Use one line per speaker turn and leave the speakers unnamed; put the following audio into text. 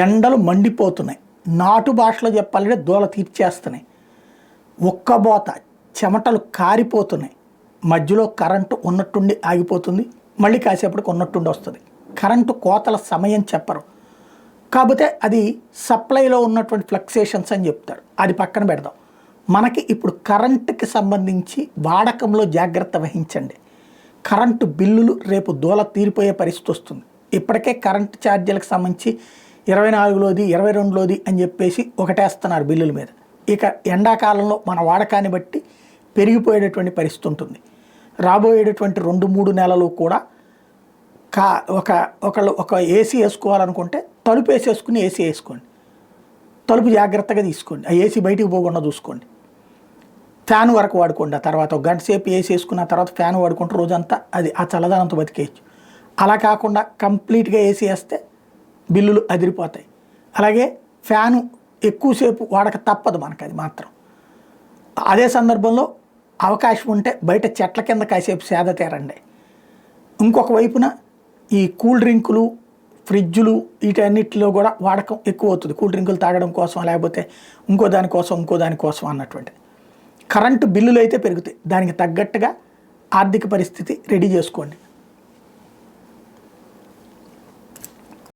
ఎండలు మండిపోతున్నాయి. నాటు భాషలో చెప్పాలంటే దూల తీర్చేస్తున్నాయి. ఒక్కబోత చెమటలు కారిపోతున్నాయి. మధ్యలో కరెంటు ఉన్నట్టుండి ఆగిపోతుంది, మళ్ళీ కాసేపటికి ఉన్నట్టుండి వస్తుంది. కరెంటు కోతల సమయం చెప్పరు, కాకపోతే అది సప్లైలో ఉన్నటువంటి ఫ్లక్సేషన్స్ అని చెప్తారు. అది పక్కన పెడదాం. మనకి ఇప్పుడు కరెంటుకి సంబంధించి వాడకంలో జాగ్రత్త వహించండి. కరెంటు బిల్లులు రేపు దూల తీరిపోయే పరిస్థితి వస్తుంది. ఇప్పటికే కరెంటు ఛార్జీలకు సంబంధించి 24లోది 22లోది అని చెప్పేసి ఒకటేస్తున్నారు బిల్లుల మీద. ఇక ఎండాకాలంలో మన వాడకాన్ని బట్టి పెరిగిపోయేటటువంటి పరిస్థితి ఉంటుంది. రాబోయేటటువంటి 2-3 నెలలు కూడా ఒక ఏసీ వేసుకోవాలనుకుంటే తలుపు వేసేసుకుని ఏసీ వేసుకోండి. తలుపు జాగ్రత్తగా తీసుకోండి, ఆ ఏసీ బయటికి పోకుండా చూసుకోండి. ఫ్యాన్ వరకు వాడుకోండి. ఆ తర్వాత ఒక గంట సేపు ఏసీ వేసుకున్న తర్వాత ఫ్యాన్ వాడుకుంటే రోజంతా అది ఆ చల్లదనంతో బతికేయచ్చు. అలా కాకుండా కంప్లీట్గా ఏసీ వేస్తే బిల్లులు అదిరిపోతాయి. అలాగే ఫ్యాను ఎక్కువసేపు వాడక తప్పదు మనకు, అది మాత్రం. అదే సందర్భంలో అవకాశం ఉంటే బయట చెట్ల కింద కాసేపు సేద తీరండి. ఇంకొక వైపున ఈ కూల్ డ్రింకులు, ఫ్రిడ్జులు వీటన్నిటిలో కూడా వాడకం ఎక్కువ అవుతుంది. కూల్ డ్రింకులు తాగడం కోసం, లేకపోతే ఇంకో దానికోసం అన్నటువంటి. కరెంటు బిల్లులు అయితే పెరుగుతాయి. దానికి తగ్గట్టుగా ఆర్థిక పరిస్థితి రెడీ చేసుకోండి.